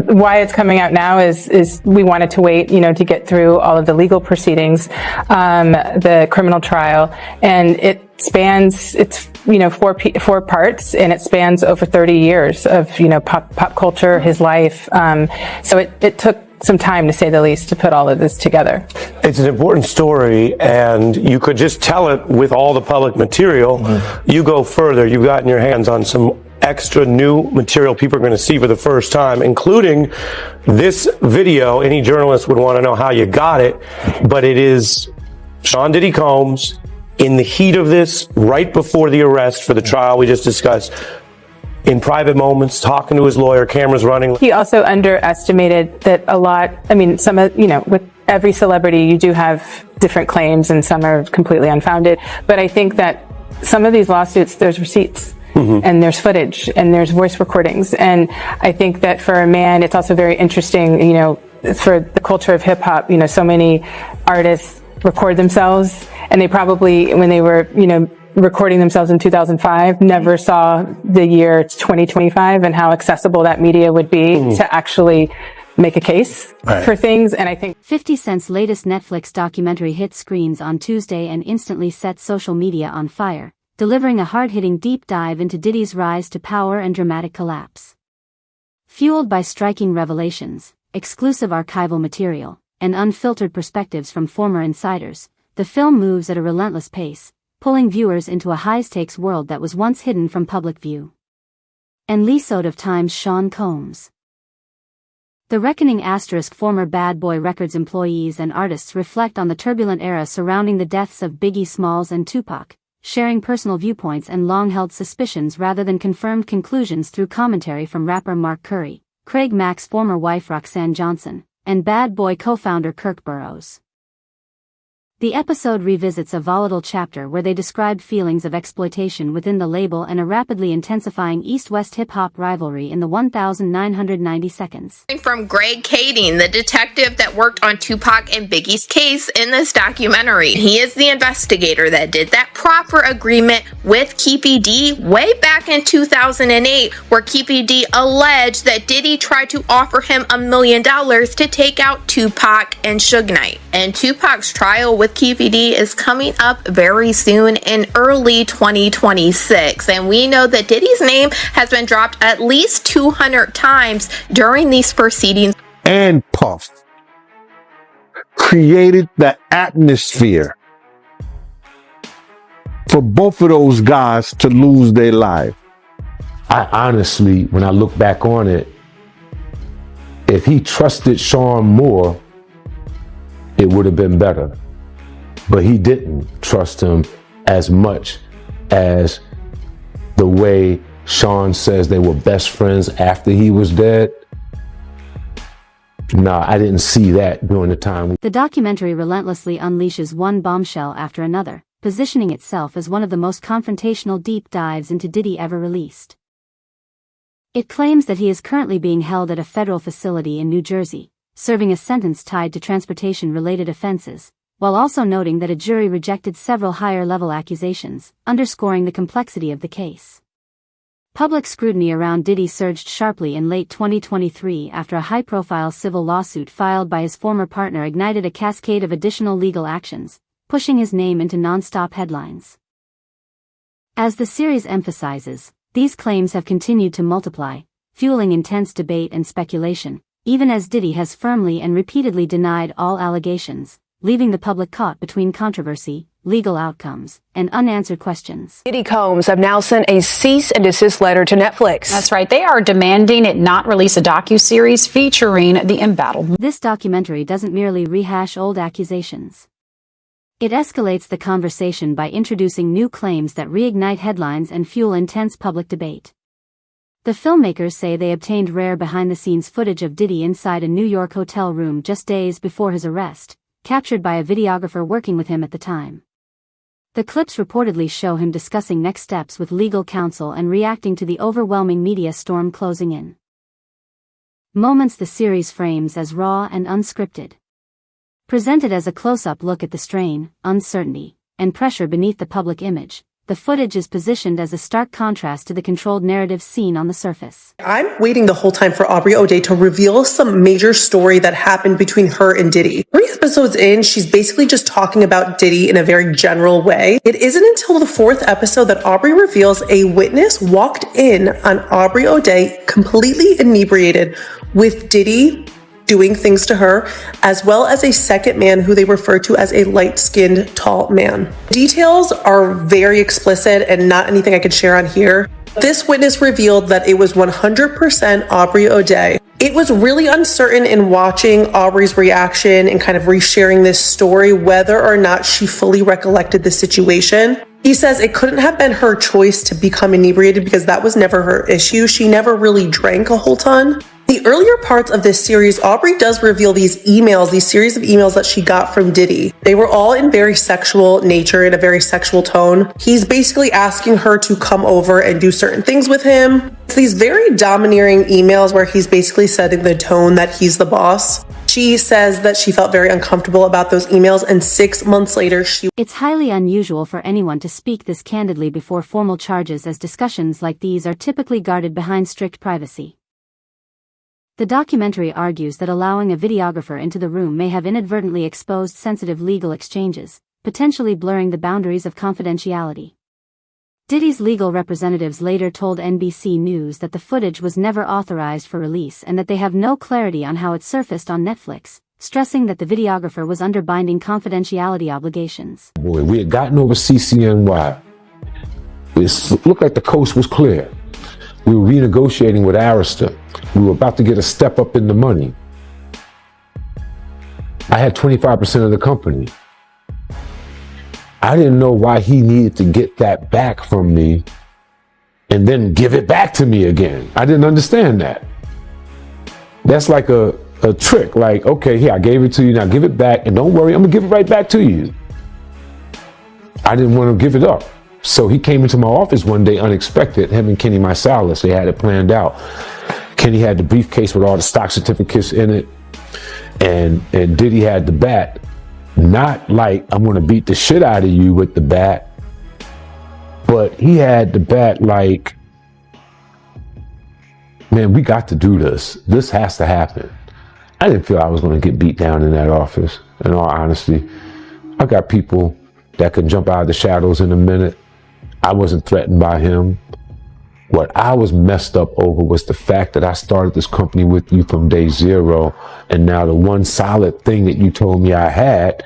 why it's coming out now is we wanted to wait, to get through all of the legal proceedings, the criminal trial, and it's 4 parts, and it spans over 30 years of, pop culture, his life. So it took some time, to say the least, to put all of this together. It's an important story, and you could just tell it with all the public material. Mm-hmm. You go further, you've gotten your hands on some extra new material people are going to see for the first time, including this video. Any journalist would want to know how you got it, but it is Sean Diddy Combs in the heat of this, right before the arrest for the trial we just discussed, in private moments, talking to his lawyer, cameras running. He also underestimated that with every celebrity, you do have different claims, and some are completely unfounded. But I think that some of these lawsuits, there's receipts. Mm-hmm. And there's footage, and there's voice recordings. And I think that for a man, it's also very interesting, for the culture of hip hop, so many artists record themselves, and they probably, when they were, recording themselves in 2005, never saw the year 2025 and how accessible that media would be to actually make a case for things. And I think 50 Cent's latest Netflix documentary hit screens on Tuesday and instantly set social media on fire, delivering a hard-hitting deep dive into Diddy's rise to power and dramatic collapse. Fueled by striking revelations, exclusive archival material, and unfiltered perspectives from former insiders, the film moves at a relentless pace, pulling viewers into a high-stakes world that was once hidden from public view. And Leasode of Time's Sean Combs. The Reckoning * former Bad Boy Records employees and artists reflect on the turbulent era surrounding the deaths of Biggie Smalls and Tupac, sharing personal viewpoints and long-held suspicions rather than confirmed conclusions through commentary from rapper Mark Curry, Craig Mack's former wife Roxanne Johnson, and Bad Boy co-founder Kirk Burroughs. The episode revisits a volatile chapter where they described feelings of exploitation within the label and a rapidly intensifying East-West hip-hop rivalry in the 1,990 seconds. From Greg Kading, the detective that worked on Tupac and Biggie's case in this documentary. He is the investigator that did that proper agreement with Keefe D way back in 2008, where Keefe D alleged that Diddy tried to offer him $1 million to take out Tupac and Suge Knight. And Tupac's trial with Keefe D is coming up very soon in early 2026, and we know that Diddy's name has been dropped at least 200 times during these proceedings. And Puff created the atmosphere for both of those guys to lose their life. I honestly, when I look back on it, if he trusted Sean more, it would have been better. But he didn't trust him as much as the way Sean says they were best friends after he was dead. Nah, I didn't see that during the time. The documentary relentlessly unleashes one bombshell after another, positioning itself as one of the most confrontational deep dives into Diddy ever released. It claims that he is currently being held at a federal facility in New Jersey, serving a sentence tied to transportation-related offenses, while also noting that a jury rejected several higher-level accusations, underscoring the complexity of the case. Public scrutiny around Diddy surged sharply in late 2023 after a high-profile civil lawsuit filed by his former partner ignited a cascade of additional legal actions, pushing his name into non-stop headlines. As the series emphasizes, these claims have continued to multiply, fueling intense debate and speculation, even as Diddy has firmly and repeatedly denied all allegations, leaving the public caught between controversy, legal outcomes, and unanswered questions. Diddy Combs have now sent a cease and desist letter to Netflix. That's right. They are demanding it not release a docuseries featuring the embattled. This documentary doesn't merely rehash old accusations. It escalates the conversation by introducing new claims that reignite headlines and fuel intense public debate. The filmmakers say they obtained rare behind-the-scenes footage of Diddy inside a New York hotel room just days before his arrest, captured by a videographer working with him at the time. The clips reportedly show him discussing next steps with legal counsel and reacting to the overwhelming media storm closing in. Moments the series frames as raw and unscripted. Presented as a close-up look at the strain, uncertainty, and pressure beneath the public image, the footage is positioned as a stark contrast to the controlled narrative seen on the surface. I'm waiting the whole time for Aubrey O'Day to reveal some major story that happened between her and Diddy. 3 episodes in, she's basically just talking about Diddy in a very general way. It isn't until the 4th episode that Aubrey reveals a witness walked in on Aubrey O'Day completely inebriated with Diddy doing things to her, as well as a second man who they refer to as a light-skinned, tall man. Details are very explicit and not anything I could share on here. This witness revealed that it was 100% Aubrey O'Day. It was really uncertain in watching Aubrey's reaction and kind of resharing this story whether or not she fully recollected the situation. He says it couldn't have been her choice to become inebriated because that was never her issue. She never really drank a whole ton. The earlier parts of this series, Aubrey does reveal these series of emails that she got from Diddy. They were all in very sexual nature, in a very sexual tone. He's basically asking her to come over and do certain things with him. It's these very domineering emails where he's basically setting the tone that he's the boss. She says that she felt very uncomfortable about those emails, and 6 months later, It's highly unusual for anyone to speak this candidly before formal charges, as discussions like these are typically guarded behind strict privacy. The documentary argues that allowing a videographer into the room may have inadvertently exposed sensitive legal exchanges, potentially blurring the boundaries of confidentiality. Diddy's legal representatives later told NBC News that the footage was never authorized for release and that they have no clarity on how it surfaced on Netflix, stressing that the videographer was under binding confidentiality obligations. Boy, we had gotten over CCNY. It looked like the coast was clear. We were renegotiating with Arista. We were about to get a step up in the money. I had 25% of the company. I didn't know why he needed to get that back from me and then give it back to me again. I didn't understand that. That's like a trick. Like, okay, here, I gave it to you, now give it back, and don't worry, I'm gonna give it right back to you. I didn't want to give it up. So he came into my office one day unexpected, him and Kenny Marsalis, they had it planned out. Kenny had the briefcase with all the stock certificates in it, and Diddy had the bat. Not like I'm gonna beat the shit out of you with the bat, but he had the bat like, man, we got to do this. This has to happen. I didn't feel I was gonna get beat down in that office, in all honesty. I got people that can jump out of the shadows in a minute. I wasn't threatened by him. What I was messed up over was the fact that I started this company with you from day zero, and now the one solid thing that you told me I had,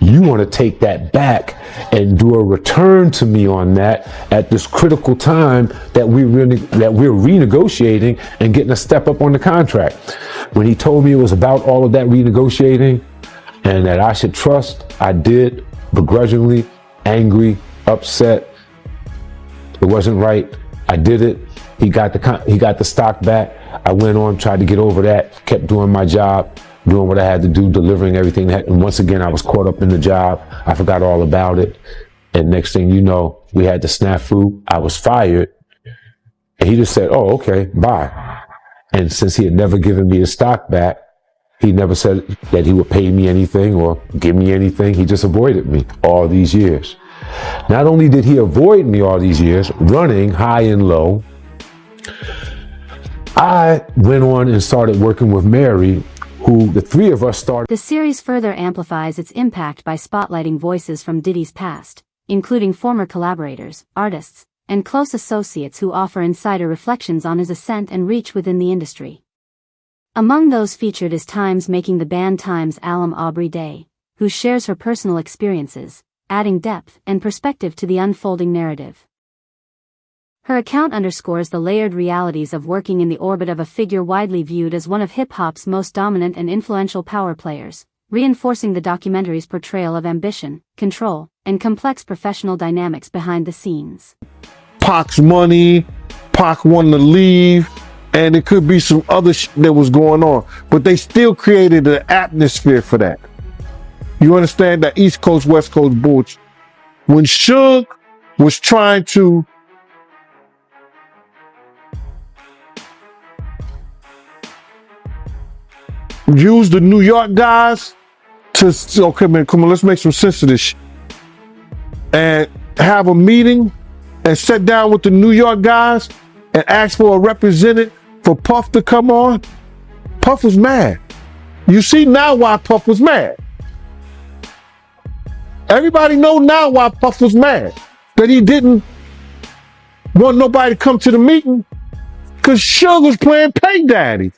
you want to take that back and do a return to me on that at this critical time that we're renegotiating and getting a step up on the contract. When he told me it was about all of that renegotiating and that I should trust, I did, begrudgingly, angry, upset. It wasn't right. I did it. He got the stock back. I went on, tried to get over that, kept doing my job, doing what I had to do, delivering everything. And once again, I was caught up in the job. I forgot all about it. And next thing you know, we had the snafu. I was fired. And he just said, oh, okay, bye. And since he had never given me the stock back, he never said that he would pay me anything or give me anything. He just avoided me all these years. Not only did he avoid me all these years, running high and low, I went on and started working with Mary, who the three of us started. The series further amplifies its impact by spotlighting voices from Diddy's past, including former collaborators, artists, and close associates who offer insider reflections on his ascent and reach within the industry. Among those featured is Times making the band Times alum Aubrey Day, who shares her personal experiences, adding depth and perspective to the unfolding narrative. Her account underscores the layered realities of working in the orbit of a figure widely viewed as one of hip-hop's most dominant and influential power players, reinforcing the documentary's portrayal of ambition, control, and complex professional dynamics behind the scenes. Pac's money, Pac wanted to leave, and it could be some other shit that was going on, but they still created an atmosphere for that. You understand that East Coast, West Coast bullshit. When Suge was trying to use the New York guys to, okay man, come on, let's make some sense of this shit. And have a meeting and sat down with the New York guys and asked for a representative for Puff to come on, Puff was mad. You see now why Puff was mad. Everybody know now why Puff was mad. That he didn't want nobody to come to the meeting because Suge was playing Pay Daddy.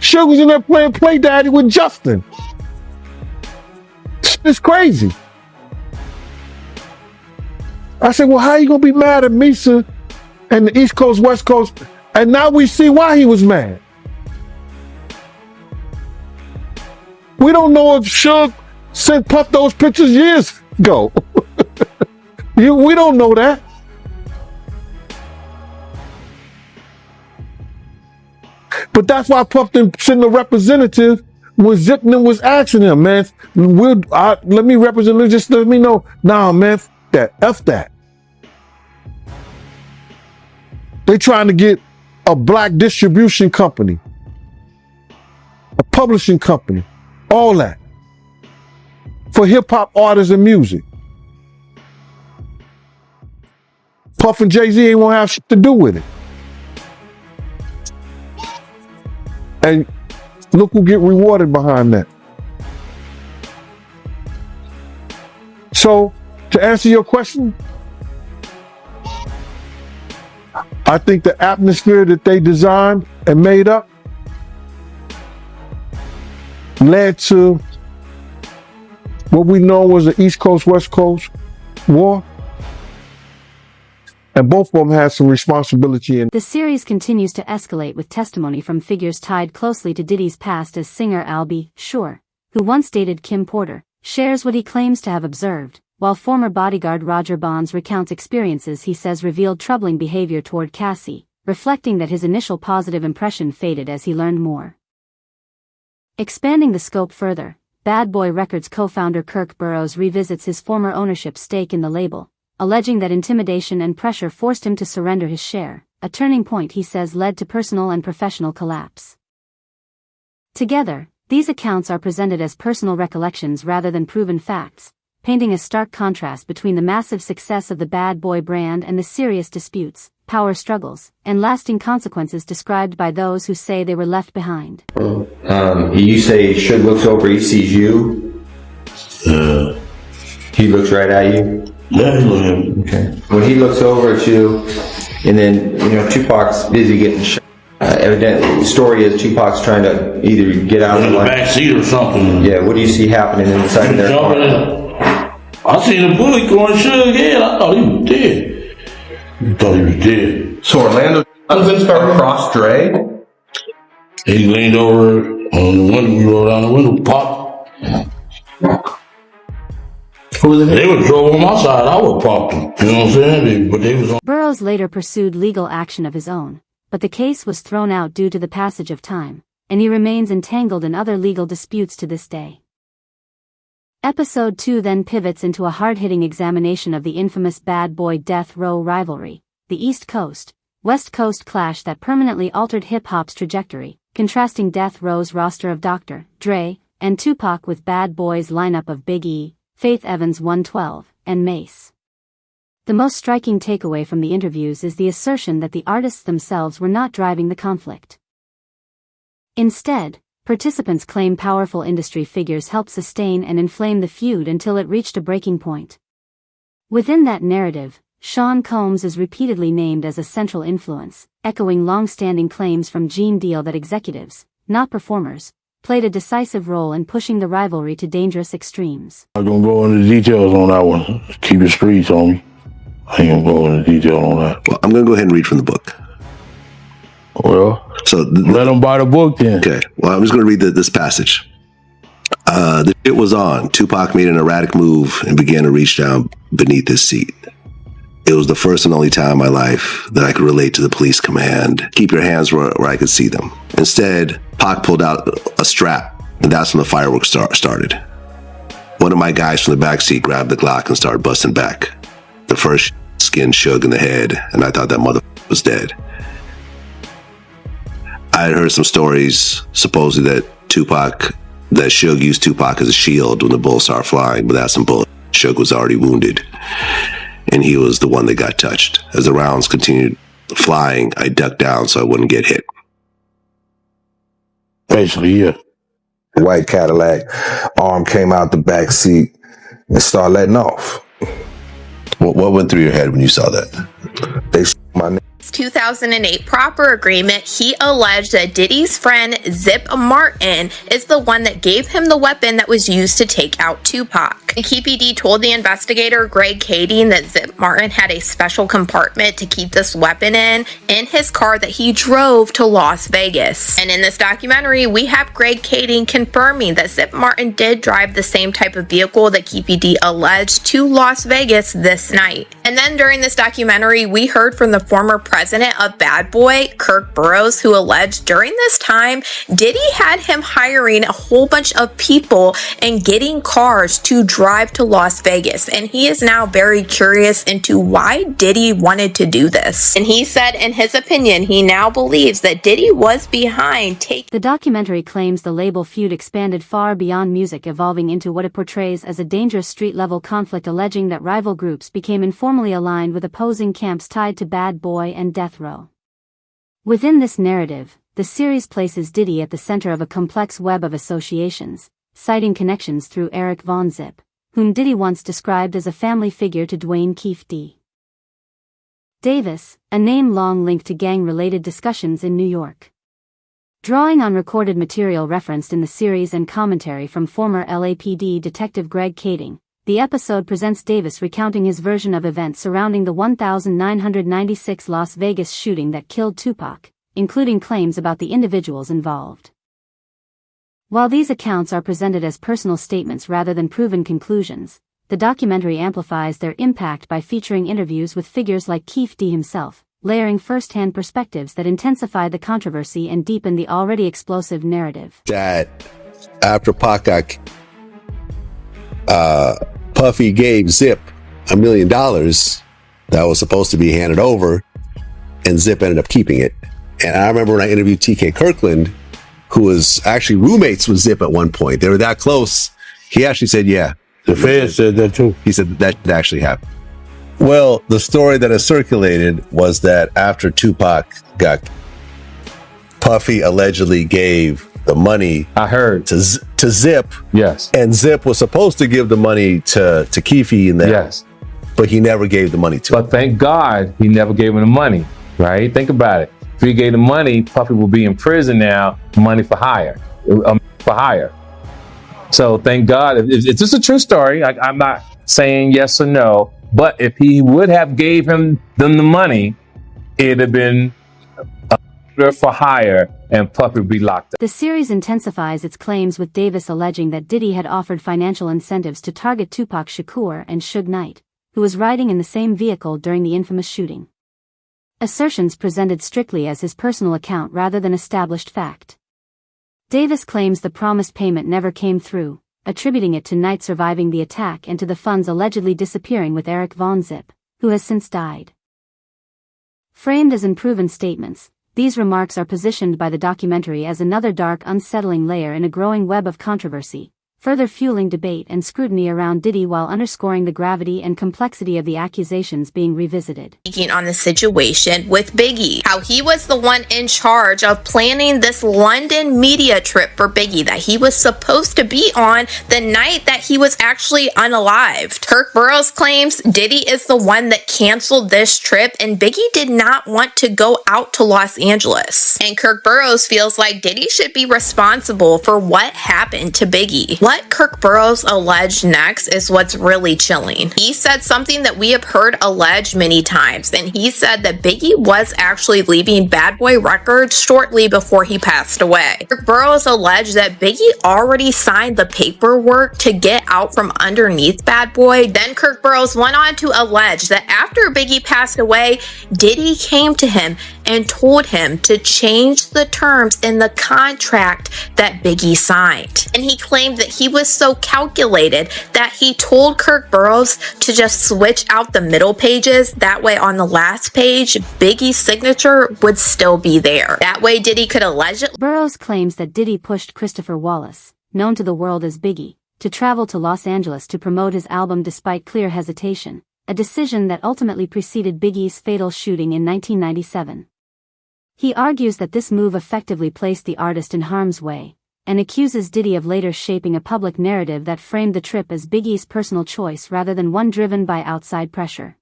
Suge was in there playing Play Daddy with Justin. It's crazy. I said, well, how you gonna be mad at Misa and the East Coast, West Coast? And now we see why he was mad. We don't know if Suge sent Puff those pictures years ago. We don't know that. But that's why Puff didn't send a representative when Zipman was asking him, man, let me represent, just let me know. Nah, man, F that. They trying to get a black distribution company, a publishing company, all that for hip hop artists and music. Puff and Jay-Z ain't won't have shit to do with it. And look who get rewarded behind that. So, to answer your question, I think the atmosphere that they designed and made up led to what we know was the East Coast, West Coast war. And both of them had some responsibility in. The series continues to escalate with testimony from figures tied closely to Diddy's past as singer Albie Shore, who once dated Kim Porter, shares what he claims to have observed, while former bodyguard Roger Bonds recounts experiences he says revealed troubling behavior toward Cassie, reflecting that his initial positive impression faded as he learned more. Expanding the scope further, Bad Boy Records co-founder Kirk Burrows revisits his former ownership stake in the label, alleging that intimidation and pressure forced him to surrender his share, a turning point he says led to personal and professional collapse. Together, these accounts are presented as personal recollections rather than proven facts, painting a stark contrast between the massive success of the Bad Boy brand and the serious disputes, power struggles, and lasting consequences described by those who say they were left behind. You say Suge looks over, he sees you? He looks right at you? Yeah, he looks at me. Okay. When he looks over at you, and then, Tupac's busy getting shot. Evidently, the story is Tupac's trying to either get out in the back seat or something. Yeah, what do you see happening inside their car? I seen a bullet going Suge's head. I thought he was dead. You thought he was dead. So Orlando across Dre? He leaned over on the window, we rolled down the window, pop. They would drove on my side, I would pop them. You know what I'm saying? But they was on. Burrows later pursued legal action of his own, but the case was thrown out due to the passage of time, and he remains entangled in other legal disputes to this day. Episode 2 then pivots into a hard-hitting examination of the infamous Bad Boy Death Row rivalry, the East Coast, West Coast clash that permanently altered hip-hop's trajectory, contrasting Death Row's roster of Dr. Dre and Tupac with Bad Boy's lineup of Big E, Faith Evans 112, and Mace. The most striking takeaway from the interviews is the assertion that the artists themselves were not driving the conflict. Instead, participants claim powerful industry figures helped sustain and inflame the feud until it reached a breaking point. Within that narrative, Sean Combs is repeatedly named as a central influence, echoing long-standing claims from Gene Deal that executives, not performers, played a decisive role in pushing the rivalry to dangerous extremes. I'm gonna go into details on that one. Keep the streets on me. I ain't gonna go into detail on that. Well, I'm gonna go ahead and read from the book. Well, so let them buy the book then. Okay. Well, I'm just gonna read this passage. The shit was on. Tupac made an erratic move and began to reach down beneath his seat. It was the first and only time in my life that I could relate to the police command, keep your hands where I could see them. Instead, Pac pulled out a strap, and that's when the fireworks started. One of my guys from the backseat grabbed the Glock and started busting back. The first skin Suge in the head, and I thought that motherfucker was dead. I had heard some stories, supposedly that Suge used Tupac as a shield when the bullets started flying, but that's some bullshit. Suge was already wounded. and he was the one that got touched. As the rounds continued flying, I ducked down so I wouldn't get hit. Basically, yeah. White Cadillac, arm came out the back seat and started letting off. What went through your head when you saw that? They shot my name. 2008 proper agreement, he alleged that Diddy's friend Zip Martin is the one that gave him the weapon that was used to take out Tupac. And Keefe D told the investigator Greg Kading that Zip Martin had a special compartment to keep this weapon in his car that he drove to Las Vegas. And in this documentary, we have Greg Kading confirming that Zip Martin did drive the same type of vehicle that Keefe D alleged to Las Vegas this night. And then during this documentary, we heard from the former president of Bad Boy, Kirk Burroughs, who alleged during this time, Diddy had him hiring a whole bunch of people and getting cars to drive to Las Vegas. And he is now very curious into why Diddy wanted to do this. And he said, in his opinion, he now believes that Diddy was behind taking. The documentary claims the label feud expanded far beyond music, evolving into what it portrays as a dangerous street-level conflict, alleging that rival groups became informally aligned with opposing camps tied to Bad Boy and Death Row. Within this narrative, the series places Diddy at the center of a complex web of associations, citing connections through Eric Von Zip, whom Diddy once described as a family figure to Dwayne Keefe D. Davis, a name long linked to gang-related discussions in New York. Drawing on recorded material referenced in the series and commentary from former LAPD detective Greg Kading, the episode presents Davis recounting his version of events surrounding the 1996 Las Vegas shooting that killed Tupac, including claims about the individuals involved. While these accounts are presented as personal statements rather than proven conclusions, the documentary amplifies their impact by featuring interviews with figures like Keefe D himself, layering first-hand perspectives that intensify the controversy and deepen the already explosive narrative. That after Pac got Puffy gave Zip $1 million that was supposed to be handed over, and Zip ended up keeping it. And I remember when I interviewed TK Kirkland, who was actually roommates with Zip at one point. They were that close. He actually said, yeah. The feds said that too. He said that actually happened. Well, the story that has circulated was that after Tupac got, Puffy allegedly gave the money. I heard to Zip. Yes. And Zip was supposed to give the money to Keefe and them. Yes. But he never gave the money to him. But thank God he never gave him the money, right? Think about it. If he gave the money, Puffy will be in prison now, money for hire. So thank God. It's just a true story. I'm not saying yes or no, but if he would have gave them the money, it'd have been for hire and Puffy would be locked up. The series intensifies its claims, with Davis alleging that Diddy had offered financial incentives to target Tupac Shakur and Suge Knight, who was riding in the same vehicle during the infamous shooting. Assertions presented strictly as his personal account rather than established fact. Davis claims the promised payment never came through, attributing it to Knight surviving the attack and to the funds allegedly disappearing with Eric Von Zip, who has since died. Framed as unproven statements, these remarks are positioned by the documentary as another dark, unsettling layer in a growing web of controversy, further fueling debate and scrutiny around Diddy while underscoring the gravity and complexity of the accusations being revisited. Speaking on the situation with Biggie, how he was the one in charge of planning this London media trip for Biggie that he was supposed to be on the night that he was actually unalived. Kirk Burroughs claims Diddy is the one that canceled this trip and Biggie did not want to go out to Los Angeles. And Kirk Burroughs feels like Diddy should be responsible for what happened to Biggie. What Kirk Burroughs alleged next is what's really chilling. He said something that we have heard alleged many times, and he said that Biggie was actually leaving Bad Boy Records shortly before he passed away. Kirk Burroughs alleged that Biggie already signed the paperwork to get out from underneath Bad Boy. Then Kirk Burroughs went on to allege that after Biggie passed away, Diddy came to him and told him to change the terms in the contract that Biggie signed. And he claimed that he was so calculated that he told Kirk Burroughs to just switch out the middle pages. That way on the last page, Biggie's signature would still be there. That way Diddy could allegedly... Burroughs claims that Diddy pushed Christopher Wallace, known to the world as Biggie, to travel to Los Angeles to promote his album despite clear hesitation, a decision that ultimately preceded Biggie's fatal shooting in 1997. He argues that this move effectively placed the artist in harm's way, and accuses Diddy of later shaping a public narrative that framed the trip as Biggie's personal choice rather than one driven by outside pressure.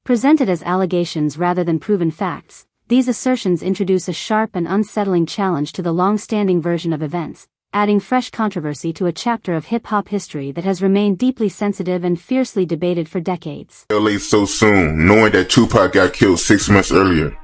Presented as allegations rather than proven facts, these assertions introduce a sharp and unsettling challenge to the long-standing version of events, adding fresh controversy to a chapter of hip-hop history that has remained deeply sensitive and fiercely debated for decades. LA so soon, knowing that Tupac got killed 6 months earlier.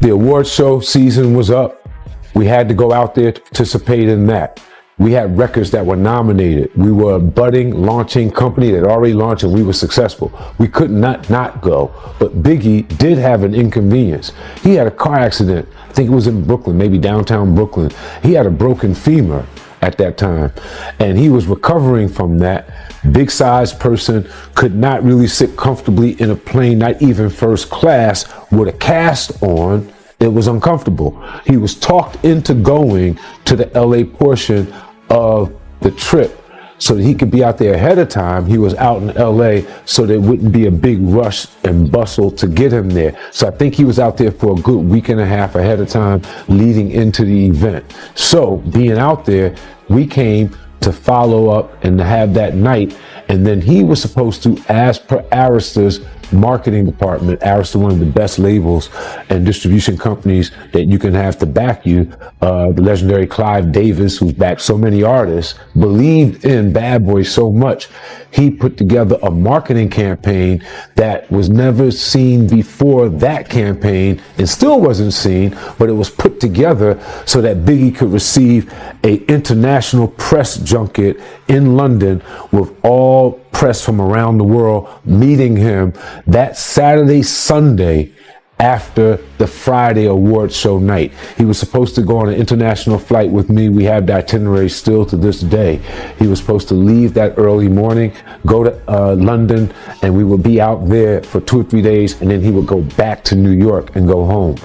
The award show season was up. We had to go out there to participate in that. We had records that were nominated. We were a budding, launching company that already launched, and we were successful. We could not go. But Biggie did have an inconvenience. He had a car accident. I think it was in Brooklyn, maybe downtown Brooklyn. He had a broken femur at that time, and he was recovering from that. Big-sized person, could not really sit comfortably in a plane, not even first class, with a cast on. It was uncomfortable. He was talked into going to the LA portion of the trip so that he could be out there ahead of time. He was out in LA so there wouldn't be a big rush and bustle to get him there. So I think he was out there for a good week and a half ahead of time leading into the event. So being out there, we came to follow up and to have that night. And then he was supposed to, as per Arresta's marketing department, Arista, one of the best labels and distribution companies that you can have to back you, the legendary Clive Davis, who's backed so many artists, believed in Bad Boy so much, he put together a marketing campaign that was never seen before that campaign, and still wasn't seen, but it was put together so that Biggie could receive a international press junket in London with all press from around the world meeting him that Saturday, Sunday after the Friday award show night. He was supposed to go on an international flight with me. We have the itinerary still to this day. He was supposed to leave that early morning, go to London, and we would be out there for 2 or 3 days, and then he would go back to New York and go home.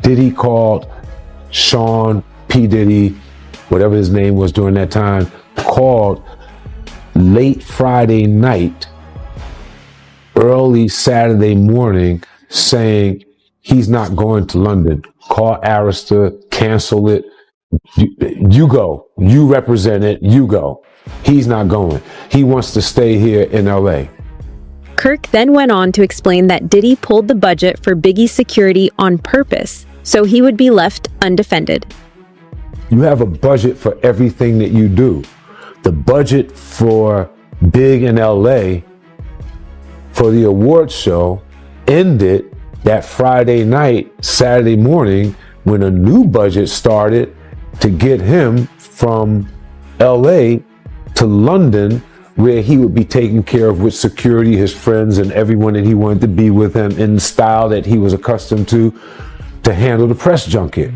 Diddy called Sean P. Diddy, whatever his name was during that time, called late Friday night, early Saturday morning, saying he's not going to London. Call Arista, cancel it. You go. You represent it. You go. He's not going. He wants to stay here in LA. Kirk then went on to explain that Diddy pulled the budget for Biggie's security on purpose, so he would be left undefended. You have a budget for everything that you do. The budget for Big in LA for the award show ended that Friday night, Saturday morning, when a new budget started to get him from LA to London, where he would be taken care of with security, his friends, and everyone that he wanted to be with him in the style that he was accustomed to handle the press junket.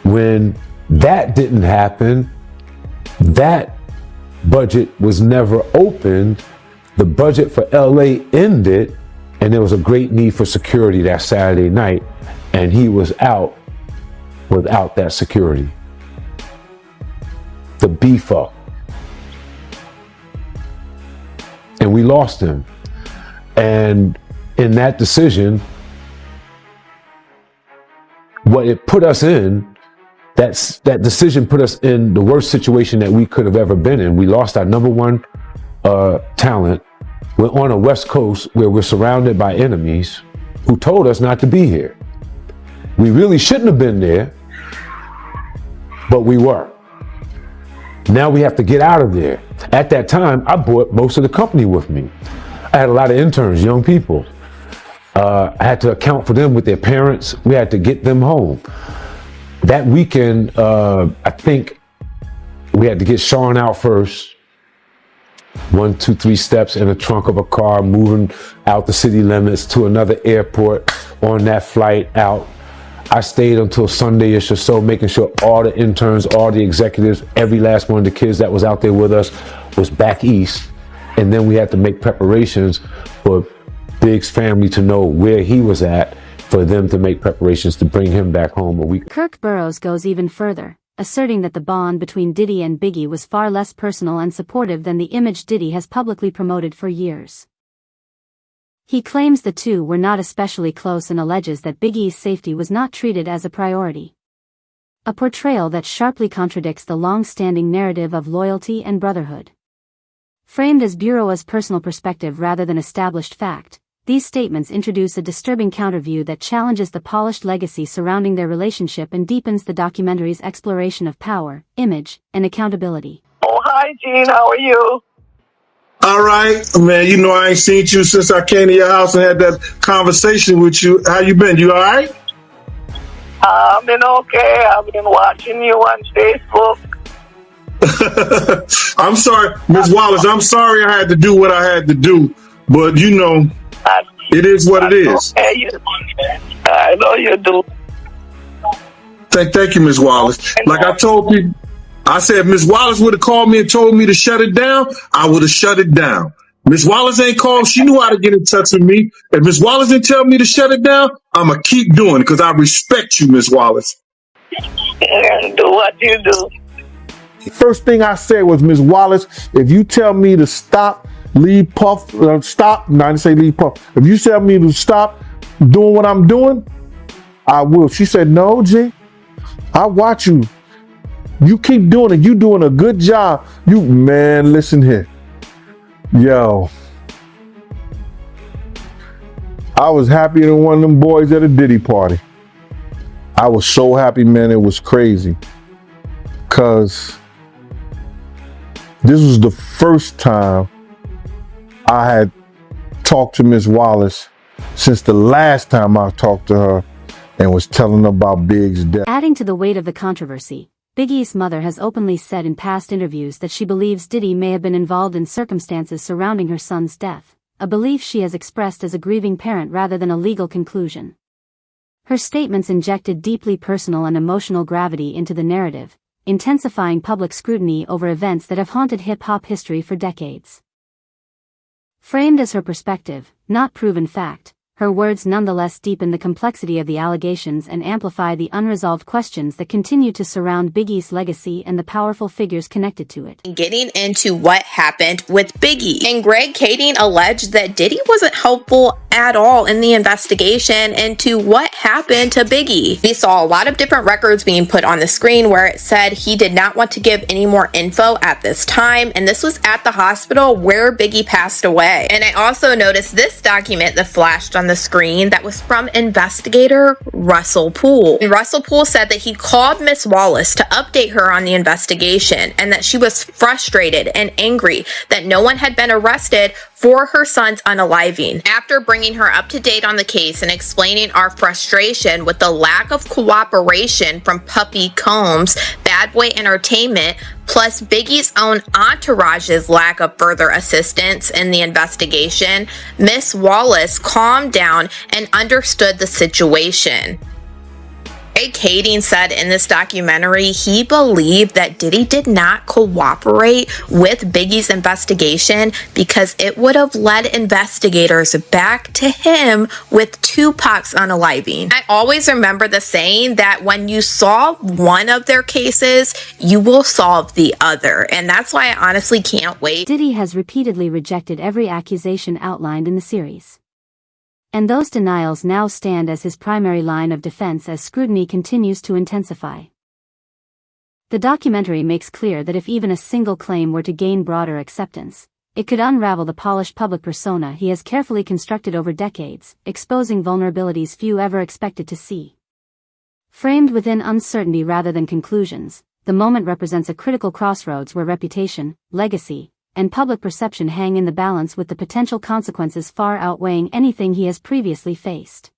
When that didn't happen, that budget was never opened. The budget for LA ended, and there was a great need for security that Saturday night, and he was out without that security. The beef up. And we lost him. And in that decision, what it put us in, that decision put us in the worst situation that we could have ever been in. We lost our number one talent. We're on a West Coast where we're surrounded by enemies who told us not to be here. We really shouldn't have been there, but we were. Now we have to get out of there. At that time, I brought most of the company with me. I had a lot of interns, young people. I had to account for them with their parents. We had to get them home. That weekend, I think we had to get Sean out first. 1, 2, 3 steps in the trunk of a car, moving out the city limits to another airport on that flight out. I stayed until Sunday-ish or so, making sure all the interns, all the executives, every last one of the kids that was out there with us was back east. And then we had to make preparations for Big's family to know where he was at, for them to make preparations to bring him back home a week. Kirk Burrows goes even further, asserting that the bond between Diddy and Biggie was far less personal and supportive than the image Diddy has publicly promoted for years. He claims the two were not especially close and alleges that Biggie's safety was not treated as a priority. A portrayal that sharply contradicts the long-standing narrative of loyalty and brotherhood. Framed as Bureau's personal perspective rather than established fact, these statements introduce a disturbing counterview that challenges the polished legacy surrounding their relationship and deepens the documentary's exploration of power, image, and accountability. Oh, hi, Gene. How are you? All right, man. You know I ain't seen you since I came to your house and had that conversation with you. How you been? You all right? I've been okay. I've been watching you on Facebook. I'm sorry, Ms. Wallace. I'm sorry I had to do what I had to do, but you know, it is what it is. Okay, I know you do. Thank you, Ms. Wallace. Like I told people, I said if Ms. Wallace would have called me and told me to shut it down, I would have shut it down. Ms. Wallace ain't called. She knew how to get in touch with me. If Ms. Wallace didn't tell me to shut it down, I'm going to keep doing it because I respect you, Ms. Wallace. And do what you do. First thing I said was, Ms. Wallace, if you tell me to stop, leave Puff, stop, no, I didn't say leave Puff. If you tell me to stop doing what I'm doing, I will. She said, no, G, I watch you. You keep doing it. You doing a good job. You, man, listen here. Yo. I was happier than one of them boys at a Diddy party. I was so happy, man, it was crazy. Cause this was the first time I had talked to Miss Wallace since the last time I talked to her and was telling her about Big's death. Adding to the weight of the controversy, Biggie's mother has openly said in past interviews that she believes Diddy may have been involved in circumstances surrounding her son's death, a belief she has expressed as a grieving parent rather than a legal conclusion. Her statements injected deeply personal and emotional gravity into the narrative, intensifying public scrutiny over events that have haunted hip-hop history for decades. Framed as her perspective, not proven fact, her words nonetheless deepen the complexity of the allegations and amplify the unresolved questions that continue to surround Biggie's legacy and the powerful figures connected to it. Getting into what happened with Biggie. And Greg Kading alleged that Diddy wasn't helpful at all in the investigation into what happened to Biggie. We saw a lot of different records being put on the screen where it said he did not want to give any more info at this time, and this was at the hospital where Biggie passed away. And I also noticed this document that flashed on the screen that was from investigator Russell Poole. And Russell Poole said that he called Miss Wallace to update her on the investigation and that she was frustrated and angry that no one had been arrested for her son's unaliving. After bringing her up to date on the case and explaining our frustration with the lack of cooperation from Puppy Combs, Bad Boy Entertainment, plus Biggie's own entourage's lack of further assistance in the investigation, Miss Wallace calmed down and understood the situation. Greg Kading said in this documentary he believed that Diddy did not cooperate with Biggie's investigation because it would have led investigators back to him with Tupac's unaliving. I always remember the saying that when you solve one of their cases, you will solve the other, and that's why I honestly can't wait. Diddy has repeatedly rejected every accusation outlined in the series. And those denials now stand as his primary line of defense as scrutiny continues to intensify. The documentary makes clear that if even a single claim were to gain broader acceptance, it could unravel the polished public persona he has carefully constructed over decades, exposing vulnerabilities few ever expected to see. Framed within uncertainty rather than conclusions, the moment represents a critical crossroads where reputation, legacy, and public perception hang in the balance, with the potential consequences far outweighing anything he has previously faced.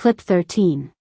Clip 13.